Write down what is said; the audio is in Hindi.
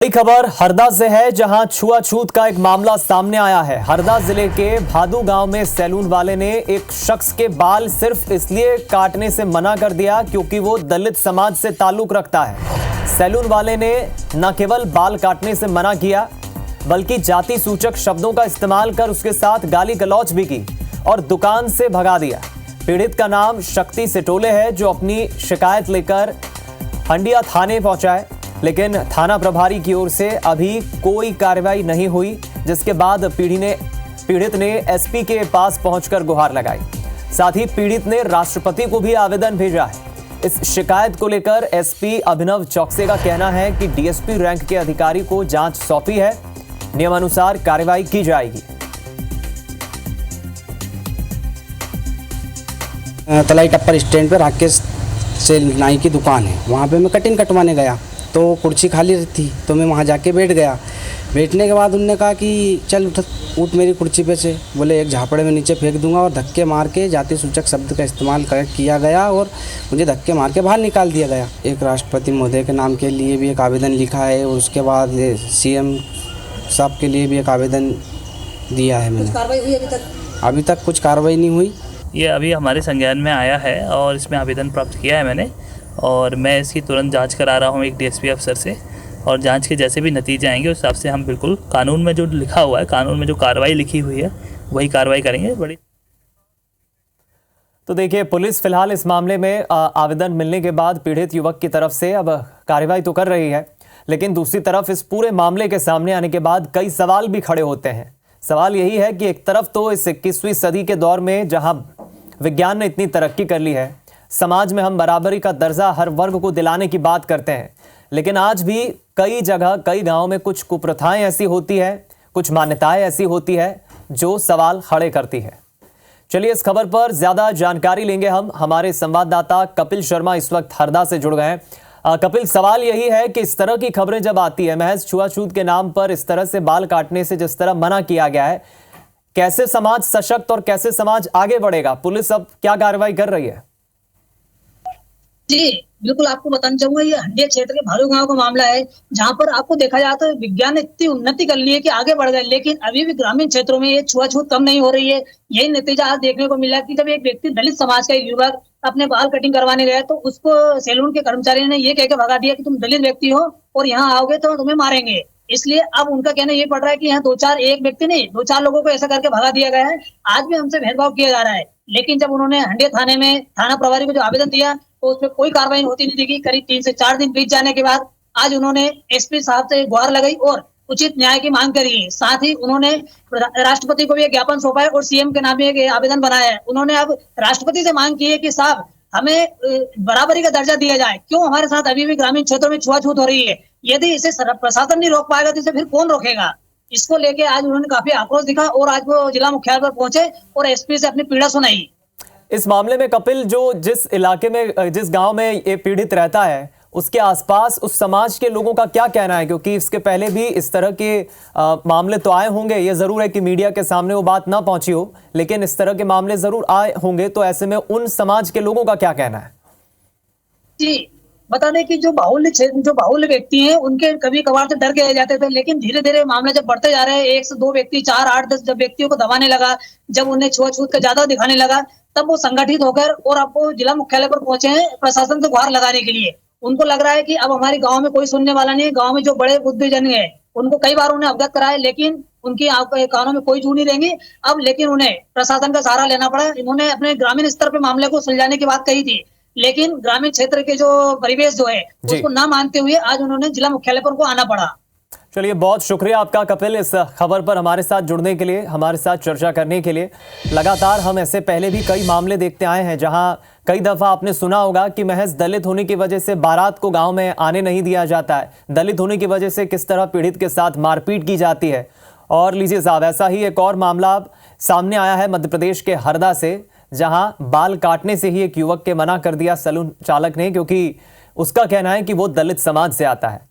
बड़ी खबर हरदा से है, जहां छुआछूत का एक मामला सामने आया है। हरदा जिले के भादू गांव में सैलून वाले ने एक शख्स के बाल सिर्फ इसलिए काटने से मना कर दिया क्योंकि वो दलित समाज से ताल्लुक रखता है। सैलून वाले ने न केवल बाल काटने से मना किया बल्कि जाति सूचक शब्दों का इस्तेमाल कर उसके साथ गाली गलौज भी की और दुकान से भगा दिया। पीड़ित का नाम शक्ति सिटोले है, जो अपनी शिकायत लेकर हंडिया थाने पहुंचा है, लेकिन थाना प्रभारी की ओर से अभी कोई कार्रवाई नहीं हुई, जिसके बाद पीड़ित ने एसपी के पास पहुंचकर गुहार लगाई। साथ ही पीड़ित ने राष्ट्रपति को भी आवेदन भेजा है। इस शिकायत को लेकर एसपी अभिनव चौकसे का कहना है कि डीएसपी रैंक के अधिकारी को जांच सौंपी है, नियमानुसार कार्रवाई की जाएगी। तलाई टप्पर स्टैंड पर राकेश से नाई की दुकान है, वहाँ पे मैं कटिंग कटवाने गया तो कुर्सी खाली थी, तो मैं वहाँ जाके बैठ गया। बैठने के बाद उनने कहा कि चल उठ मेरी कुर्सी पे से, बोले एक झापड़े में नीचे फेंक दूंगा, और धक्के मार के जाति सूचक शब्द का इस्तेमाल किया गया और मुझे धक्के मार के बाहर निकाल दिया गया। एक राष्ट्रपति महोदय के नाम के लिए भी एक आवेदन लिखा है और उसके बाद सीएम साहब के लिए भी एक आवेदन दिया है मैंने। कार्रवाई हुई अभी तक कुछ कार्रवाई नहीं हुई। ये अभी हमारे संज्ञान में आया है और इसमें आवेदन प्राप्त किया है मैंने, और मैं इसकी तुरंत जांच करा रहा हूँ एक डीएसपी अफसर से, और जांच के जैसे भी नतीजे आएंगे उस हिसाब से हम बिल्कुल कानून में जो लिखा हुआ है, कानून में जो कार्रवाई लिखी हुई है वही कार्रवाई करेंगे। बड़ी तो देखिए, पुलिस फिलहाल इस मामले में आवेदन मिलने के बाद पीड़ित युवक की तरफ से अब कार्रवाई तो कर रही है, लेकिन दूसरी तरफ इस पूरे मामले के सामने आने के बाद कई सवाल भी खड़े होते हैं। सवाल यही है कि एक तरफ तो इस 21वीं सदी के दौर में जहां विज्ञान ने इतनी तरक्की कर ली है, समाज में हम बराबरी का दर्जा हर वर्ग को दिलाने की बात करते हैं, लेकिन आज भी कई जगह कई गांव में कुछ कुप्रथाएं ऐसी होती है, कुछ मान्यताएं ऐसी होती है जो सवाल खड़े करती है। चलिए, इस खबर पर ज्यादा जानकारी लेंगे हम। हमारे संवाददाता कपिल शर्मा इस वक्त हरदा से जुड़ गए हैं। कपिल, सवाल यही है कि इस तरह की खबरें जब आती है, महज छुआछूत के नाम पर इस तरह से बाल काटने से जिस तरह मना किया गया है, कैसे समाज सशक्त और कैसे समाज आगे बढ़ेगा? पुलिस अब क्या कार्रवाई कर रही है? जी बिल्कुल, आपको बताना चाहूंगा, ये हंडिया क्षेत्र के भालू गांव का मामला है, जहां पर आपको देखा जाए तो विज्ञान ने इतनी उन्नति कर ली है कि आगे बढ़ गए, लेकिन अभी भी ग्रामीण क्षेत्रों में ये छुआछूत कम नहीं हो रही है। यही नतीजा आज देखने को मिला कि जब एक व्यक्ति दलित समाज का एक युवक अपने बाल कटिंग करवाने गया तो उसको सैलून के कर्मचारी ने ये कहकर भगा दिया कि तुम दलित व्यक्ति हो और यहाँ आओगे तो तुम्हें मारेंगे। इसलिए अब उनका कहना ये पड़ रहा है कि यहाँ एक व्यक्ति नहीं, 2-4 लोगों को ऐसा करके भगा दिया गया है। आज भी हमसे भेदभाव किया जा रहा है, लेकिन जब उन्होंने हंडिया थाने में थाना प्रभारी को जो आवेदन दिया तो उसमें कोई कार्रवाई होती नहीं दिखी। करीब 3 से 4 दिन बीत जाने के बाद आज उन्होंने एसपी साहब से गुहार लगाई और उचित न्याय की मांग करी है। साथ ही उन्होंने राष्ट्रपति को भी एक ज्ञापन सौंपा है और सीएम के नाम भी एक आवेदन बनाया है। उन्होंने अब राष्ट्रपति से मांग की है कि साहब, हमें बराबरी का दर्जा दिया जाए। क्यों हमारे साथ अभी भी ग्रामीण क्षेत्रों में छुआछूत हो रही है? यदि इसे प्रशासन नहीं रोक पाएगा तो इसे फिर कौन रोकेगा? इसको लेके आज उन्होंने काफी आक्रोश दिखा और आज वो जिला मुख्यालय पर पहुंचे और एसपी से अपनी पीड़ा सुनाई। इस मामले में कपिल, जो जिस इलाके में, जिस गांव में ये पीड़ित रहता है, उसके आसपास उस समाज के लोगों का क्या कहना है? क्योंकि इसके पहले भी इस तरह के मामले तो आए होंगे। ये जरूर है कि मीडिया के सामने वो बात ना पहुंची हो, लेकिन इस तरह के मामले जरूर आए होंगे। तो ऐसे में उन समाज के लोगों का क्या कहना है? जी, बता दें कि जो बाहुल्य व्यक्ति हैं उनके कभी कभार तो डर गए जाते थे, लेकिन धीरे धीरे मामले जब बढ़ते जा रहे हैं, 1 से 2 व्यक्ति, 4, 8, 10 जब व्यक्तियों को दबाने लगा, जब उन्हें छुआछूत का ज्यादा दिखाने लगा, तब वो संगठित होकर और अब वो जिला मुख्यालय पर पहुंचे हैं प्रशासन से गुहार लगाने के लिए। उनको लग रहा है कि अब हमारे गांव में कोई सुनने वाला नहीं है। गांव में जो बड़े बुद्धिजन है उनको कई बार उन्हें अवगत कराए, लेकिन उनकी कानों में कोई जू नहीं रहेंगी अब, लेकिन उन्हें प्रशासन का सहारा लेना पड़ा। इन्होंने अपने ग्रामीण स्तर पर मामले को सुलझाने की बात कही थी, लेकिन ग्रामीण क्षेत्र के जो परिवेश जो है उसको ना मानते हुए आज उन्होंने जिला मुख्यालय पर उनको आना पड़ा। चलिए, बहुत शुक्रिया आपका कपिल, इस खबर पर हमारे साथ जुड़ने के लिए, हमारे साथ चर्चा करने के लिए। लगातार हम ऐसे पहले भी कई मामले देखते आए हैं जहां कई दफा आपने सुना होगा कि महज दलित होने की वजह से बारात को गांव में आने नहीं दिया जाता है, दलित होने की वजह से किस तरह पीड़ित के साथ मारपीट की जाती है। और लीजिए साहब, ऐसा ही एक और मामला सामने आया है मध्य प्रदेश के हरदा से, जहां बाल काटने से ही एक युवक के मना कर दिया सैलून चालक ने, क्योंकि उसका कहना है कि वो दलित समाज से आता है।